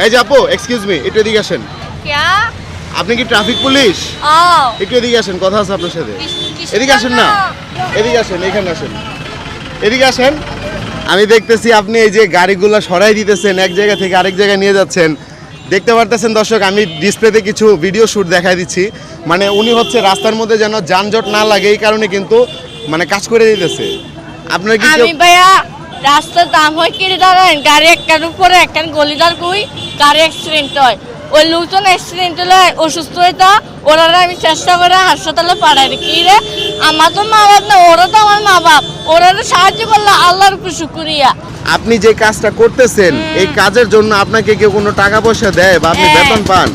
এই যে আপু, এক্সকিউজ মি, একটু এদিকে আসেন। क्या আপনি কি ট্রাফিক পুলিশ? आओ একটু এদিকে আসেন, কথা আছে আপনার সাথে। এদিকে আসেন না, এদিকে আসেন, এখানে আসেন, এদিকে আসেন। আমি দেখতেছি আপনি এই যে গাড়িগুলো সরাই দিতেছেন, এক জায়গা থেকে আরেক জায়গায় নিয়ে যাচ্ছেন। দেখতে পারতেছেন দর্শক, আমি ডিসপ্লেতে কিছু ভিডিও শ্যুট দেখাই দিচ্ছি। মানে উনি হচ্ছে রাস্তার মধ্যে যেন যানজট না লাগে এই কারণে কিন্তু মানে কাজ করে দিতেছে। আপনার কি আমি ভাইয়া রাস্তার দাম হয় কিনে দাঁড়ান গাড়ি একটার উপরে একটা গলিদার কই গাড়ি অ্যাক্সিডেন্ট হয় ওই লোকজন অ্যাক্সিডেন্ট হলে অসুস্থ হইতা ওরা আমি চেষ্টা করে হাসপাতালে পাঠাই কি রে আমার তো মা বাপ না ওরা তো আমার মা বাপ ওরা সাহায্য করলে আল্লাহর উপর শুকরিয়া। আপনি যে কাজটা করতেছেন এই কাজের জন্য আপনাকে কেউ কোনো টাকা পয়সা দেয় বা আপনি বেতন পান?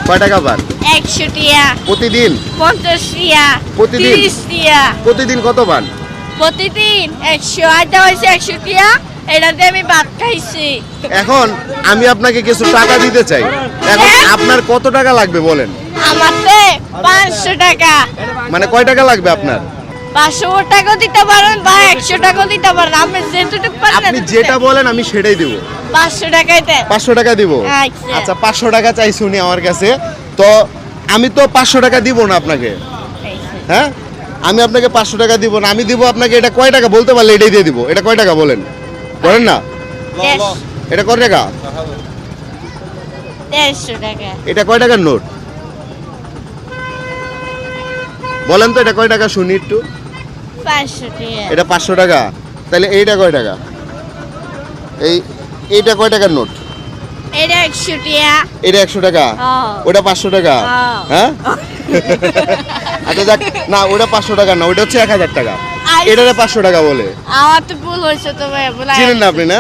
কয় টাকা পান? 100 টাকা প্রতিদিন? 50 টাকা প্রতিদিন? 30 টাকা প্রতিদিন কত পান? প্রতিদিন 100 আইটা হয়েছে 100 টাকা এটাতে আমি ভাত খাইছি। এখন আমি আপনাকে কিছু টাকা দিতে চাই, এখন আপনার কত টাকা লাগবে বলেন? আমাতে 500 টাকা। মানে কয় টাকা লাগবে আপনার? 500 টাকা দিতে পারেন বা 100 টাকা দিতে পারেন আপনি যেটুকু পারেন আপনি যেটা বলেন আমি সেটাই দিব। 500 টাকাই দেন। 500 টাকা দিব? আচ্ছা। আচ্ছা 500 টাকা চাইছি উনি আমার কাছে, তো আমি তো 500 টাকা দিব না আপনাকে। হ্যাঁ, আমি আপনাকে 500 টাকা দিব না, আমি দিব আপনাকে এটা কয় টাকা বলতে পারলে এটাই দিয়ে দিব। এটা কয় টাকা বলেন? বলেন না, এটা কয় টাকা? 150 টাকা। এটা কয় টাকার নোট বলেন তো, এটা কয় টাকা শুনি একটু। 500 টাকা। এটা 500 টাকা, তাহলে এইটা কয় টাকা? এইটা কয় টাকার নোট? এটা 100 টাকা। এটা 100 টাকা, হ্যাঁ। ওটা 500 টাকা। হ্যাঁ আচ্ছা যাক, না ওটা 500 টাকা না, ওটা হচ্ছে 1000 টাকা। এটারে 500 টাকা বলে। আমার তো ভুল হয়েছে তো ভাই বলা। চিনেন না আপনি? না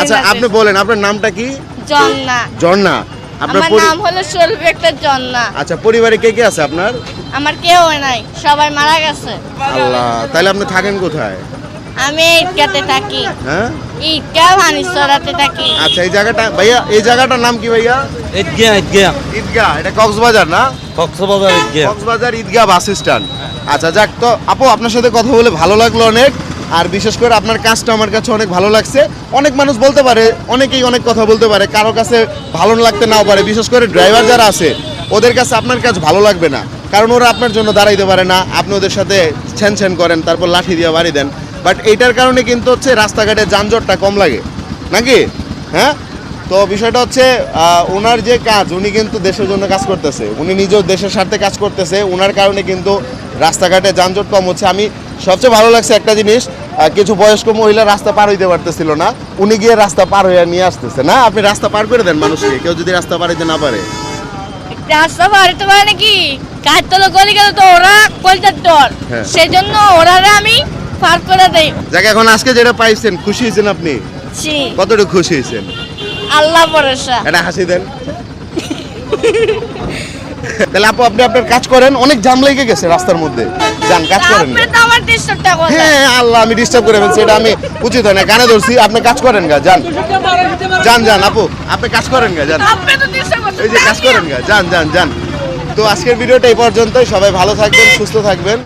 আচ্ছা আপনি বলেন আপনার নামটা কি? জন্না। ঝর্ণা। আপনার আমার নাম হলো সলভি একটা জন্না। আচ্ছা পরিবারে কে কে আছে আপনার? আমার কেউ নাই, সবাই মারা গেছে। আল্লাহ, তাহলে আপনি থাকেন কোথায়? আমি ঈদগাতে থাকি। হ্যাঁ, ঈদগাহ মানিসরাতে থাকি। আচ্ছা এই জায়গাটা ভাইয়া, এই জায়গাটার নাম কি ভাইয়া? ঈদগাহ। ঈদগাহ, এটা কক্সবাজার না? কক্সবাজার ঈদগাহ। কক্সবাজার ঈদগাহ বাস স্ট্যান্ড। আচ্ছা যাক, তো আপু আপনার সাথে কথা বলে ভালো লাগলো অনেক, আর বিশেষ করে আপনার কাজটা আমার কাছে অনেক ভালো লাগছে। অনেক মানুষ বলতে পারে, অনেকেই অনেক কথা বলতে পারে, কারো কাছে ভালো লাগতে নাও পারে, বিশেষ করে ড্রাইভার যারা আছে ওদের কাছে আপনার কাজ ভালো লাগবে না, কারণ ওরা আপনার জন্য দাঁড়াইতে পারে না, আপনি ওদের সাথে ছ্যান করেন, তারপর লাঠি দিয়ে বাড়ি দেন। বাট এইটার কারণে কিন্তু হচ্ছে রাস্তাঘাটে যানজটটা কম লাগে নাকি? হ্যাঁ, তো বিষয়টা হচ্ছে ওনার যে কাজ, উনি কিন্তু দেশের জন্য কাজ করতেছে, উনি নিজেও দেশের স্বার্থে কাজ করতেছে, ওনার কারণে কিন্তু রাস্তাঘাটে যানজট কম হচ্ছে। আমি সবচেয়ে ভালো লাগছে একটা জিনিস, কিছু বয়স্ক মহিলা রাস্তা পার হইতে পারতেছিল না, উনি গিয়ে রাস্তা পার হইয়া নিয়ে আসতেছে। না, আপনি রাস্তা পার করে দেন মানুষকে, কেউ যদি রাস্তা পার হইতে না পারে। রাস্তা বাড়িতে পারে নাকি কাজ তো গলি গেল তো ওরা কলতার ডর, হ্যাঁ। সেজন্য ওরা আমি পার করে দেই। যাক, এখন আজকে যেটা পাইছেন খুশি হয়েছেন আপনি? জি, কতটুকু খুশি হয়েছেন? আল্লাহ ভরসা। এটা হাসি দেন। তাহলে আপু আপনি আপনার কাজ করেন, অনেক জাম লেগে গেছে রাস্তার মধ্যে, যান কাজ করেন। আপনি তো আমার ডিস্টার্বটা করলেন। হ্যাঁ আল্লাহ, আমি ডিস্টার্ব করে ফেলছি, এটা আমি উচিত হয় না, কানে ধরছি। আপনি কাজ করেন গা, যান যান যান আপু, আপনি কাজ করেন গা, যান। আপনি তো ডিস্টার্ব করছেন। এই যে কাজ করেন গা, যান যান যান। তো আজকের ভিডিওটা এই পর্যন্তই, সবাই ভালো থাকবেন, সুস্থ থাকবেন।